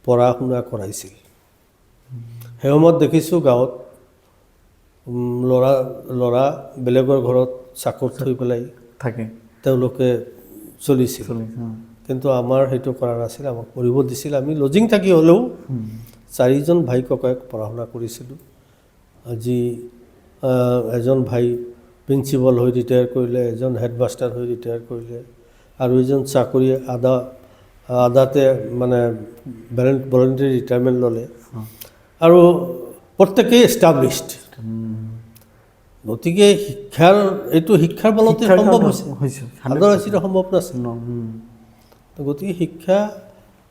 পঢ়া শুনা কৰাইছিল। সেই সময়ত দেখিছোঁ গাঁৱত ল'ৰা বেলেগৰ ঘৰত চাকৰি থৈ পেলাই থাকে, তেওঁলোকে চলিছিল। কিন্তু আমাৰ সেইটো কৰা নাছিল, আমাক পঢ়িব দিছিল। আমি লজিং থাকি হ'লেও 4জন ভাই ককায়ক পঢ়া শুনা কৰিছিলোঁ। আজি এজন ভাই প্ৰিন্সিপাল হৈ ৰিটায়াৰ কৰিলে, এজন হেডমাষ্টাৰ হৈ ৰিটায়াৰ কৰিলে, আৰু এজন চাকৰি আধাতে মানে ভলেণ্টাৰী ৰিটায়াৰমেণ্ট ল'লে, আৰু প্ৰত্যেকেই এষ্টাব্লিছড। গতিকে শিক্ষাৰ বলতে সম্ভৱ হৈছে, আদাৰৱাইজ সম্ভৱ নাছিল। গতিকে শিক্ষা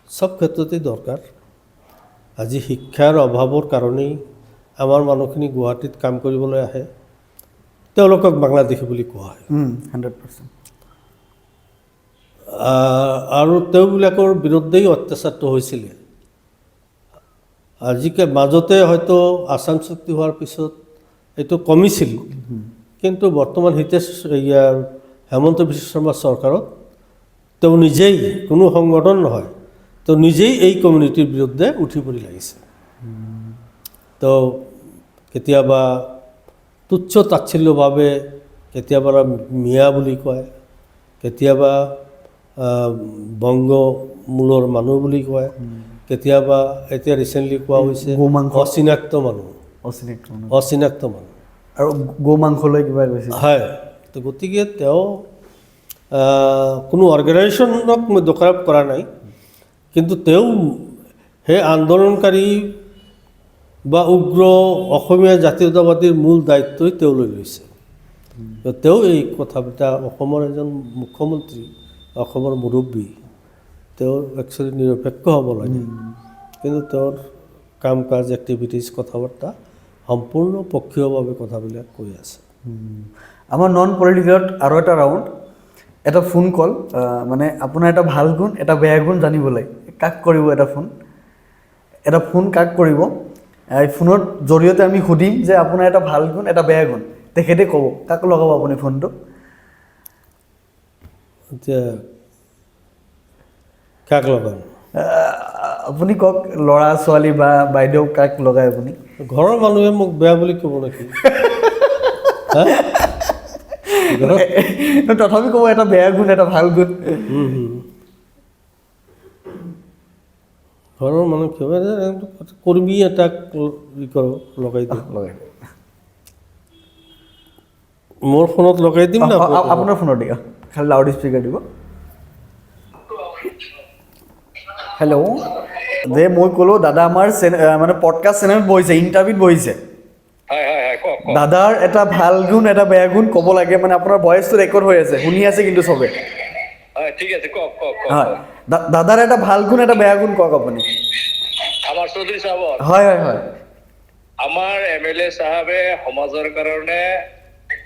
চব ক্ষেত্ৰতে দৰকাৰ। আজি শিক্ষাৰ অভাৱৰ কাৰণেই আমাৰ মানুহখিনি গুৱাহাটীত কাম কৰিবলৈ আহে, তেওঁলোকক বাংলাদেশী বুলি কোৱা হয়। 100%। আৰু তেওঁবিলাকৰ বিৰুদ্ধেই অত্যাচাৰটো হৈছিলে। মাজতে হয়তো আসাম চুক্তি হোৱাৰ পিছত এইটো কমিছিল, কিন্তু বৰ্তমান হেমন্ত বিশ্ব শৰ্মা চৰকাৰত তেওঁ নিজেই, কোনো সংগঠন নহয়, তেওঁ নিজেই এই কমিউনিটিৰ বিৰুদ্ধে উঠি পৰি লাগিছে। তেওঁ কেতিয়াবা তুচ্ছ তাচ্ছিল্যভাৱে কেতিয়াবা মিয়া বুলি কয়, কেতিয়াবা বংগ মূলৰ মানুহ বুলি কয়, কেতিয়াবা এতিয়া ৰিচেণ্টলি কোৱা হৈছে গো মাংস। অচিনাক্ত মানুহ, অচিনাক্ত মানুহ। অচিনাক্ত মানুহ। আৰু গো মাংসলৈ কিবা কৈছিল। হয়, তো গতিকে তেওঁ কোনো অৰ্গেনাইজেশ্যনক মই দোষাৰোপ কৰা নাই, কিন্তু তেওঁ সেই আন্দোলনকাৰী বা উগ্ৰ অসমীয়া জাতীয়তাবাদীৰ মূল দায়িত্বই তেওঁ লৈ লৈছে। তেওঁ এই কথাবিলাক, অসমৰ এজন মুখ্যমন্ত্ৰী, অসমৰ মুৰব্বী, তেওঁ একচুৱেলি নিৰপেক্ষ হ'ব লাগে, কিন্তু তেওঁৰ কাম কাজ এক্টিভিটিজ কথা বাৰ্তা সম্পূৰ্ণ পক্ষীয়ভাৱে কথাবিলাক কৈ আছে। আমাৰ নন পলিটিকেলত আৰু এটা ৰাউণ্ড, এটা ফোন কল, মানে আপোনাৰ এটা ভাল গুণ এটা বেয়া গুণ জানিব লাগে, কাক কৰিব এটা ফোন কাক কৰিব, এই ফোনৰ জৰিয়তে আমি সুধিম যে আপোনাৰ এটা ভাল গুণ এটা বেয়া গুণ, তেখেতে ক'ব, কাক লগাব আপুনি ফোনটো? এতিয়া কাক লগাম? আপুনি কওক, ল'ৰা ছোৱালী বা বাইদেউ কাক লগায় আপুনি? ঘৰৰ মানুহে মোক বেয়া বুলি ক'ব নেকি? তথাপি ক'ব এটা বেয়া গুণ এটা ভাল গুণ। ঘৰৰ মানুহ কিয় কৰ্মী এটাক লগাই দিম, মোৰ ফোনত লগাই দিম না? আপোনাৰ ফোনত দিয়ক, খালি লাউড স্পীকাৰ দিব। হেল্ল', যে মই ক'লোঁ দাদা আমাৰ মানে পডকাষ্ট চেনেলত বহিছে, ইণ্টাৰভিউত বহিছে। দাদাৰ এটা ভাল গুণ এটা বেয়া গুণ ক'ব লাগে, মানে আপোনাৰ ভইচটো ৰেকৰ্ড হৈ আছে, শুনি আছে কিন্তু চবে। ঠিক আছে, কওক। হয়, দাদাৰ এটা ভাল গুণ এটা বেয়া গুণ কওক আপুনি। আমাৰ চৌধুৰী চাহাবৰ, হয়। আমাৰ MLA চাহাবে সমাজৰ কাৰণে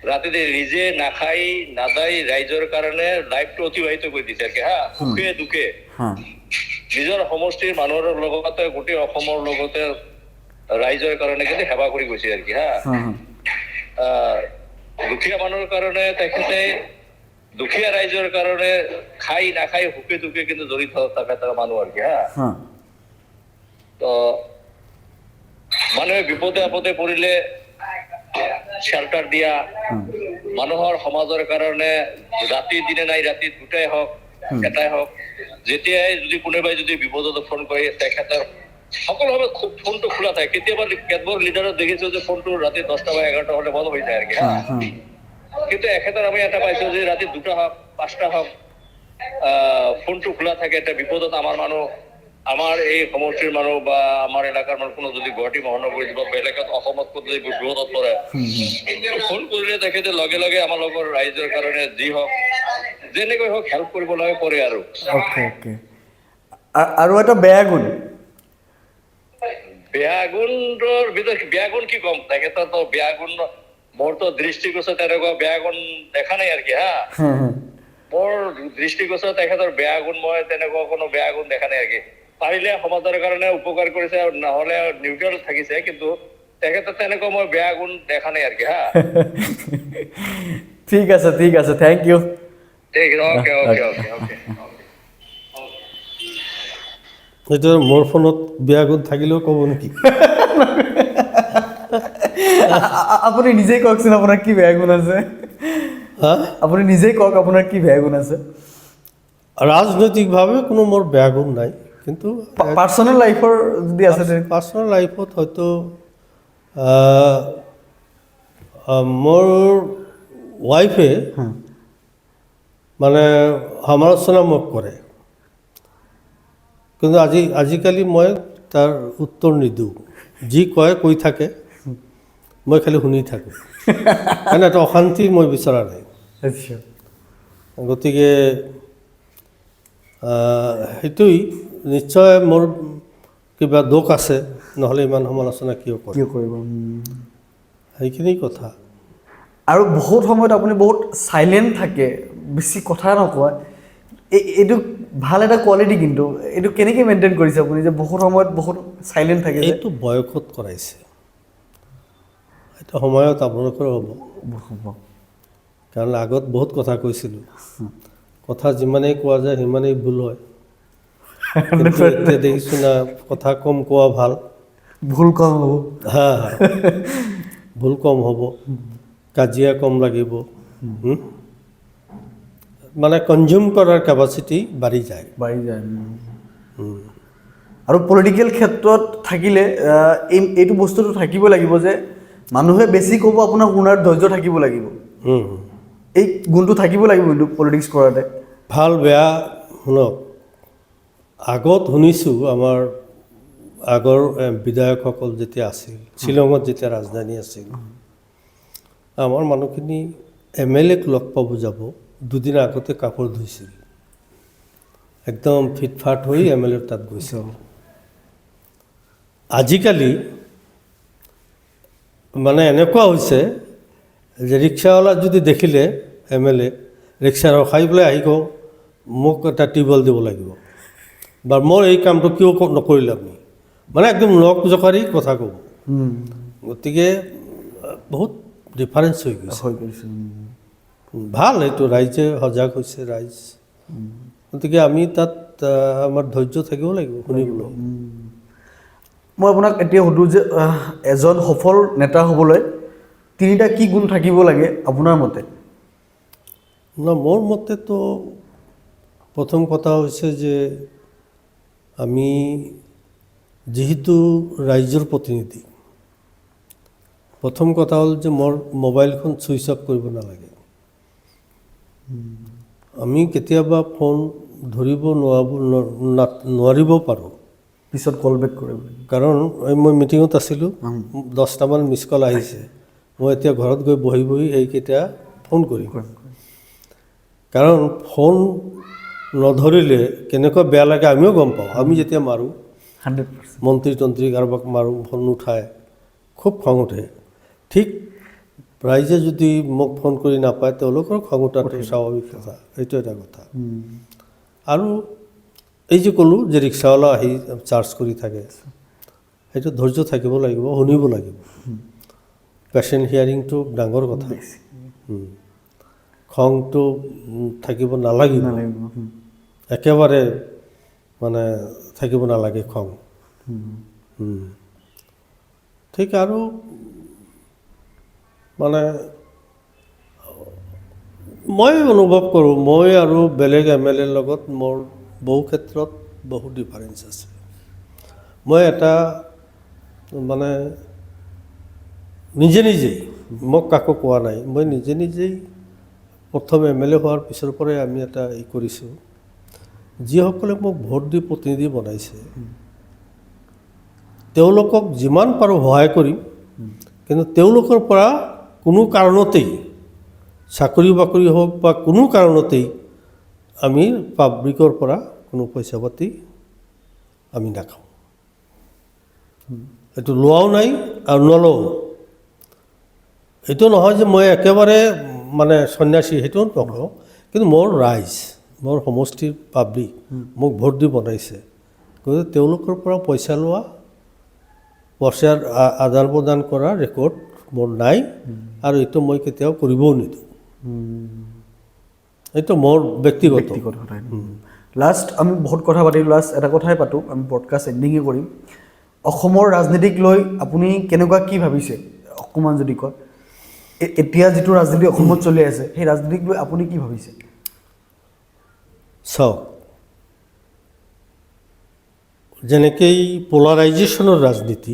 ৰাতি নিজে নাখাই নাদাই ৰাইজৰ কাৰণে লাইফটো অতিবাহিত কৰি দিছে আৰু কি, সুখে দুখে নিজৰ সমষ্টিৰ মানুহৰ লগতে গোটেই অসমৰ লগতে ৰাইজৰ কাৰণে কিন্তু সেৱা কৰি গৈছে আৰু কি। দুখীয়া মানুহৰ কাৰণে তেখেতে, দুখীয়া ৰাইজৰ কাৰণে খাই নাখাই সুখে দুখে কিন্তু জড়িত থকা মানুহ আৰু কি। তো মানুহে বিপদে আপদে পৰিলে শেল্টাৰ দিয়া, মানুহৰ সমাজৰ কাৰণে ৰাতি দিনে নাই, ৰাতি দুটাই হওক এটাই হওক, যেতিয়াই যদি কোনোবাই যদি বিপদত ফোন কৰে তেখেতৰ সকলোভাৱে ফোনটো খোলা থাকে। কেতিয়াবা কেতবোৰ লিডাৰত দেখিছো যে ফোনটো ৰাতি 10টা বা 11টা হলে বন্ধ হৈ যায় আৰু কি। কিন্তু এখেতৰ আমি এটা পাইছো যে ৰাতি 2টা হওক 5টা হওক ফোনটো খোলা থাকে। এটা বিপদত আমাৰ মানুহ, আমাৰ এই সমষ্টিৰ মানুহ বা আমাৰ এলেকাৰ মানুহ কোনো যদি গুৱাহাটী মহানগৰীত বা বেলেগত অসমত যদি বিপদত পৰে, ফোন কৰিলে তেখেতে লগে লগে আমাৰ লগৰ ৰাইজৰ কাৰণে যি হওক যেনেকৈ হওক হেল্প কৰিব লাগে কৰে আৰু। আৰু এটা বেয়া গুণ? বেয়া গুণৰ ভিতৰত বেয়া গুণ কি ক'ম, তেখেতৰ তো বেয়া গুণ মোৰতো দৃষ্টিগোচৰ তেনেকুৱা বেয়া গুণ দেখা নাই আৰু কি। মোৰ দৃষ্টিগোচৰ তেখেতৰ বেয়া গুণ মই তেনেকুৱা কোনো বেয়া গুণ দেখা নাই আৰু কি। পাৰিলে সমাজৰ কাৰণে উপকাৰ কৰিছে, নহলে নিউট্ৰেল থাকিছে, কিন্তু তেখেতৰ তেনেকুৱা মই বেয়া গুণ দেখা নাই আৰু কি। ঠিক আছে, থেংক ইউ। অকে। এইটো মোৰ ফোনত বেয়া গুণ থাকিলেও ক'ব নেকি? আপুনি নিজেই কওকচোন আপোনাৰ কি বেয়া গুণ আছে। আপুনি নিজেই কওক আপোনাৰ কি বেয়া গুণ আছে। ৰাজনৈতিকভাৱে কোনো মোৰ বেয়া গুণ নাই, কিন্তু পাৰ্চনেল লাইফৰ যদি আছে, পাৰ্চনেল লাইফত হয়তো মোৰ ৱাইফে মানে সমালোচনা মোক কৰে, কিন্তু আজিকালি মই তাৰ উত্তৰ নিদিওঁ। যি কয় কৈ থাকে, মই খালি শুনি থাকোঁ, মানে এটা অশান্তি মই বিচৰা নাই। গতিকে সেইটোৱেই, নিশ্চয় মোৰ কিবা দোষ আছে, নহ'লে ইমান সমালোচনা কিয় কৰিব, সেইখিনি কথা। আৰু বহুত সময়ত আপুনি বহুত চাইলেণ্ট থাকে, বেছি কথা নকয়, এইটো ভাল এটা কোৱালিটি, কিন্তু এইটো কেনেকৈ মেইনটেইন কৰিছে আপুনি যে বহুত সময়ত বহুত চাইলেণ্ট থাকে? এইটো বয়সত কৰাইছে, এইটো সময়ত আপোনালোকৰ হ'ব, কাৰণ আগত বহুত কথা কৈছিলোঁ, কথা যিমানেই কোৱা যায় সিমানেই ভুল হয়। এতিয়া দেখিছোঁ না, কথা কম কোৱা ভাল, ভুল কম হ'ব। ভুল কম হ'ব, কাজিয়া কম লাগিব, মানে কনজিউম কৰাৰ কেপাচিটি বাঢ়ি যায়। বাঢ়ি যায়। আৰু পলিটিকেল ক্ষেত্ৰত থাকিলে এইটো বস্তুটো থাকিব লাগিব যে মানুহে বেছি ক'ব, আপোনাৰ শুনাৰ ধৈৰ্য থাকিব লাগিব। এই গুণটো থাকিব লাগিব কিন্তু পলিটিক্স কৰাতে। ভাল বেয়া শুনক, আগত শুনিছোঁ আমাৰ আগৰ বিধায়কসকল যেতিয়া আছিল, শ্বিলঙত যেতিয়া ৰাজধানী আছিল, আমাৰ মানুহখিনি MLA ক লগ পাব যাব, দুদিন আগতে কাপোৰ ধুইছিল, একদম ফিটফাট হৈ MLA তাত গৈছিল। আজিকালি মানে এনেকুৱা হৈছে যে ৰিক্সাৱালা যদি দেখিলে MLA ৰিক্সা ৰখাই পেলাই আহি কওঁ মোক এটা টিউবৱেল দিব লাগিব, বা মোৰ এই কামটো কিয় নকৰিলে আপুনি, মানে একদম নখ জোকাৰি কথা ক'ব। গতিকে বহুত ডিফাৰেঞ্চ হৈ গৈছে। ভাল, এইটো ৰাইজে সজাগ হৈছে ৰাইজ। গতিকে আমি তাত আমাৰ ধৈৰ্য থাকিব লাগিব শুনিবলৈ। মই আপোনাক এতিয়া সুধোঁ যে এজন সফল নেতা হ'বলৈ তিনিটা কি গুণ থাকিব লাগে আপোনাৰ মতে? মোৰ মতেতো প্ৰথম কথা হৈছে যে আমি যিহেতু ৰাইজৰ প্ৰতিনিধি, প্ৰথম কথা হ'ল যে মোৰ মোবাইলখন ছুইচ অফ কৰিব নালাগে। আমি কেতিয়াবা ফোন ধৰিব নোৱাৰিব পাৰোঁ, পিছত কল বেক কৰিব। কাৰণ মই মিটিঙত আছিলোঁ, 10টামান মিছ কল আহিছে, মই এতিয়া ঘৰত গৈ বহি বহি সেইকেইটা ফোন কৰিম। কাৰণ ফোন নধৰিলে কেনেকুৱা বেয়া লাগে আমিও গম পাওঁ। আমি যেতিয়া মাৰোঁ 100%। মন্ত্ৰী তন্ত্ৰী কাৰোবাক মাৰোঁ, ফোন নুঠায়, খুব খং উঠে। ঠিক ৰাইজে যদি মোক ফোন কৰি নাপায় তেওঁলোকৰ খং উঠাটো স্বাভাৱিক কথা, এইটো এটা কথা। আৰু এই যে ক'লোঁ যে ৰিক্সাৱালা আহি চাৰ্জ কৰি থাকে, সেইটো ধৈৰ্য থাকিব লাগিব, শুনিব লাগিব। পেচেণ্ট হিয়াৰিংটো ডাঙৰ কথা। খংটো থাকিব নালাগিব, একেবাৰে মানে থাকিব নালাগে খং। ঠিক, আৰু মানে মই অনুভৱ কৰোঁ, মই আৰু বেলেগ MLA লগত মোৰ বহু ক্ষেত্ৰত বহু ডিফাৰেঞ্চ আছে। মই এটা মানে নিজেই মোক কাকো কোৱা নাই, মই নিজেই প্ৰথম MLA হোৱাৰ পিছৰ পৰাই আমি এটা কৰিছোঁ, যিসকলে মোক ভোট দি প্ৰতিনিধি বনাইছে তেওঁলোকক যিমান পাৰোঁ সহায় কৰিম, কিন্তু তেওঁলোকৰ পৰা কোনো কাৰণতেই চাকৰি বাকৰি হওক বা কোনো কাৰণতেই আমি পাব্লিকৰ পৰা কোনো পইচা পাতি আমি নাখাওঁ। এইটো লোৱাও নাই আৰু নলওঁ। এইটো নহয় যে মই একেবাৰে মানে সন্যাসী, সেইটো নকওঁ, কিন্তু মোৰ ৰাইজ, মোৰ সমষ্টিৰ পাব্লিক মোক ভোট দি বনাইছে, গতিকে তেওঁলোকৰ পৰা পইচা লোৱা, পইচাৰ আদান প্ৰদান কৰা ৰেকৰ্ড মোৰ নাই, আৰু এইটো মই কেতিয়াও কৰিবও নিদিওঁ। এইটো মোৰ ব্যক্তিগত কথা। লাষ্ট আমি বহুত কথা পাতিলোঁ, লাষ্ট এটা কথাই পাতোঁ, আমি পডকাষ্ট এণ্ডিঙে কৰিম। অসমৰ ৰাজনীতিক লৈ আপুনি কেনেকুৱা কি ভাবিছে অকণমান যদি কয়? এতিয়া যিটো ৰাজনীতি অসমত চলি আছে সেই ৰাজনীতিক লৈ আপুনি কি ভাবিছে? চাওক, যেনেকৈ পোলাৰাইজেশ্যনৰ ৰাজনীতি,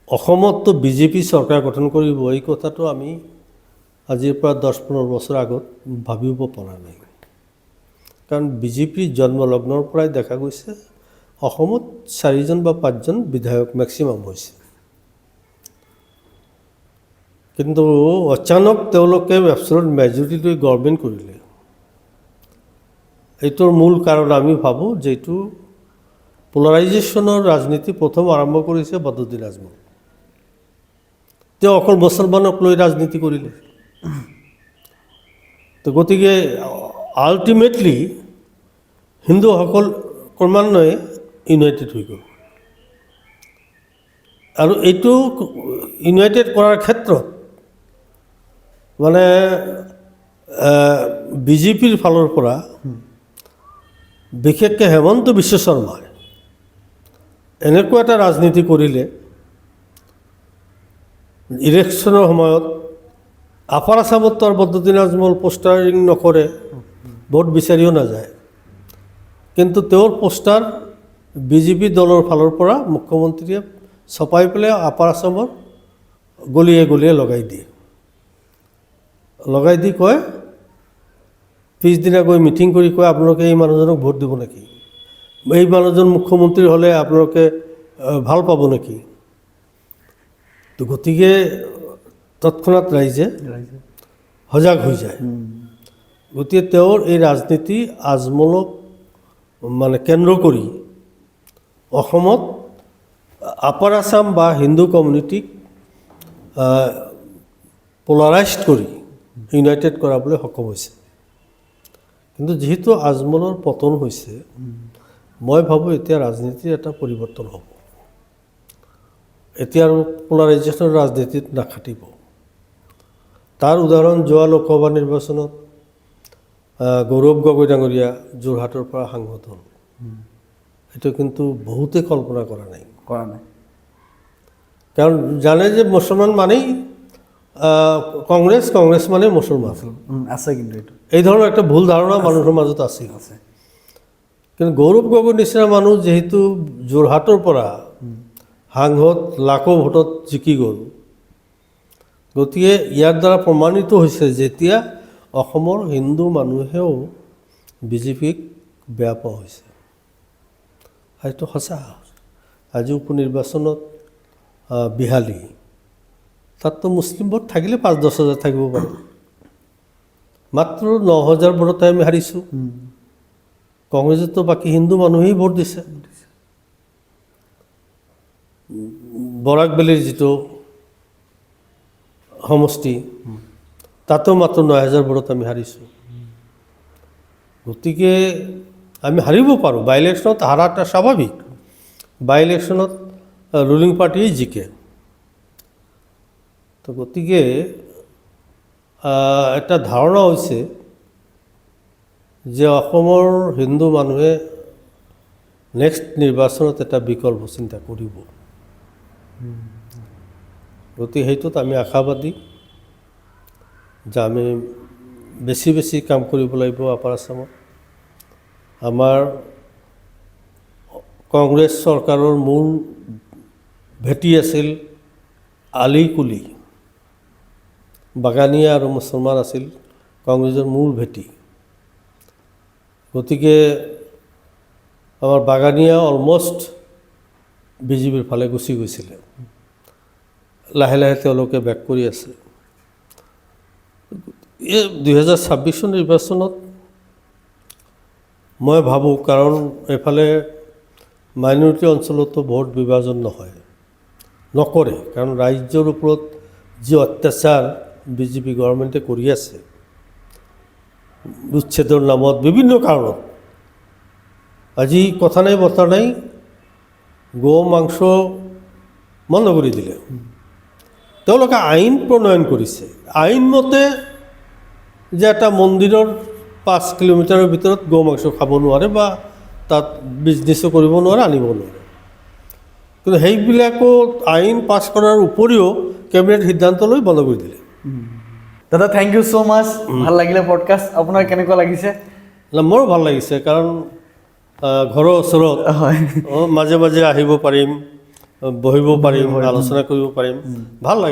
অসমততো BJP চৰকাৰ গঠন কৰিব, এই কথাটো আমি আজিৰ পৰা 10-15 বছৰ আগত ভাবিব পৰা নাই। কাৰণ BJP জন্মলগ্নৰ পৰাই দেখা গৈছে অসমত 4জন বা 5জন বিধায়ক মেক্সিমাম হৈছে, কিন্তু অচানক তেওঁলোকে এবছলুট মেজৰিটি লৈ গভৰ্ণমেণ্ট কৰিলে। এইটোৰ মূল কাৰণ আমি ভাবোঁ যে এইটো পোলাৰাইজেশ্যনৰ ৰাজনীতি প্ৰথম আৰম্ভ কৰিছে বদৰুদ্দিন আজমল। তেওঁ অকল মুছলমানক লৈ ৰাজনীতি কৰিলে, তো গতিকে আল্টিমেটলি হিন্দুসকল ক্ৰমান্বয়ে ইউনাইটেড হৈ গ'ল। আৰু এইটো ইউনাইটেড কৰাৰ ক্ষেত্ৰত মানে BJPৰ ফালৰ পৰা বিশেষকৈ হেমন্ত বিশ্ব শৰ্মাই এনেকুৱা এটা ৰাজনীতি কৰিলে, ইলেকশ্যনৰ সময়ত আপাৰ আছামত আৰু বদৰুদ্দিন নাজমল পোষ্টাৰিং নকৰে, ভোট বিচাৰিও নাযায়, কিন্তু তেওঁৰ পোষ্টাৰ বিজেপি দলৰ ফালৰ পৰা মুখ্যমন্ত্ৰীয়ে ছপাই পেলাই আপাৰ আছামৰ গলিয়ে গলিয়ে লগাই দিয়ে, লগাই দি কয়, পিছদিনা গৈ মিটিং কৰি কয় আপোনালোকে এই মানুহজনক ভোট দিব নেকি, এই মানুহজন মুখ্যমন্ত্ৰী হ'লে আপোনালোকে ভাল পাব নেকি। তো গতিকে তৎক্ষণাৎ ৰাইজে সজাগ হৈ যায়। গতিকে তেওঁৰ এই ৰাজনীতি আজমলক মানে কেন্দ্ৰ কৰি অসমত আপাৰ আছাম বা হিন্দু কমিউনিটিক পলাৰাইজড কৰি ইউনাইটেড কৰাবলৈ সক্ষম হৈছে। কিন্তু যিহেতু আজমলৰ পতন হৈছে, মই ভাবোঁ এতিয়া ৰাজনীতিৰ এটা পৰিৱৰ্তন হ'ব। এতিয়া আৰু পলাৰাইজেশ্যনৰ ৰাজনীতিত নাখাটিব। তাৰ উদাহৰণ যোৱা লোকসভা নিৰ্বাচনত গৌৰৱ গগৈ ডাঙৰীয়া যোৰহাটৰ পৰা সাংসদ হ'ল। এইটো কিন্তু বহুতে কল্পনা কৰা নাই, কাৰণ জানে যে মুছলমান মানেই কংগ্ৰেছ, কংগ্ৰেছ মানেই মুছলমান আছে, কিন্তু এইটো এই ধৰণৰ একটা ভুল ধাৰণা মানুহৰ মাজত আছিল। কিন্তু গৌৰৱ গগৈৰ নিচিনা মানুহ যিহেতু যোৰহাটৰ পৰা সাংসদ লাখো ভোটত জিকি গ'ল, গতিকে ইয়াৰ দ্বাৰা প্ৰমাণিত হৈছে যেতিয়া অসমৰ হিন্দু মানুহেও বিজেপিক বেয়া পোৱা হৈছে। এইটো সঁচা। আজি উপ নিৰ্বাচনত বিহালী, তাততো মুছলিম ভোট থাকিলে 5-10 হাজাৰ থাকিব পাৰে, মাত্ৰ 9,000 ভোটতে আমি হাৰিছোঁ। কংগ্ৰেছতো বাকী হিন্দু মানুহেই ভোট দিছে। বৰাকবেলিৰ যিটো সমষ্টি, তাতো মাত্ৰ 9,000 ভোটত আমি হাৰিছোঁ। গতিকে আমি হাৰিব পাৰোঁ। বাই ইলেকশ্যনত হাৰাটা স্বাভাৱিক। বাই ইলেকশ্যনত ৰুলিং পাৰ্টিয়ে জিকে। তো গতিকে এটা ধাৰণা হৈছে যে অসমৰ হিন্দু মানুহে নেক্সট নিৰ্বাচনত এটা বিকল্প চিন্তা কৰিব। গতিকে সেইটোত আমি আশাবাদী যে আমি বেছি বেছি কাম কৰিব লাগিব আপাৰ আছামত। আমাৰ কংগ্ৰেছ চৰকাৰৰ মূল ভেটি আছিল আলি কুলি, বাগানীয়া আৰু মুছলমান আছিল কংগ্ৰেছৰ মূল ভেটি। গতিকে আমাৰ বাগানীয়া অলমষ্ট বিজেপিৰ ফালে গুচি গৈছিলে, লাহে লাহে তেওঁলোকে বেক কৰি আছে। এই 2026 নিৰ্বাচনত মই ভাবোঁ, কাৰণ এইফালে মাইনৰিটি অঞ্চলতো ভোট বিভাজন নকৰে, কাৰণ ৰাজ্যৰ ওপৰত যি অত্যাচাৰ বিজেপি গভৰ্ণমেণ্টে কৰি আছে উচ্ছেদৰ নামত, বিভিন্ন কাৰণত। আজি কথা নাই বতৰা নাই, গো মাংস বন্ধ কৰি দিলে। তেওঁলোকে আইন প্ৰণয়ন কৰিছে, আইন মতে যে এটা মন্দিৰৰ 5 কিলোমিটাৰৰ ভিতৰত গো মাংস খাব নোৱাৰে বা তাত বিজনেছো কৰিব নোৱাৰে, আনিব নোৱাৰে। কিন্তু সেইবিলাকো আইন পাছ কৰাৰ উপৰিও কেবিনেট সিদ্ধান্ত লৈ বন্ধ কৰি দিলে। দাদা, থেংক ইউ ছ' মাছ। ভাল লাগিলে পডকাষ্ট। আপোনাৰ কেনেকুৱা লাগিছে? মোৰো ভাল লাগিছে, কাৰণ ঘৰৰ ওচৰত হয়, মাজে মাজে আহিব পাৰিম, বহিব পাৰিম, আলোচনা কৰিব পাৰিম, ভাল লাগে।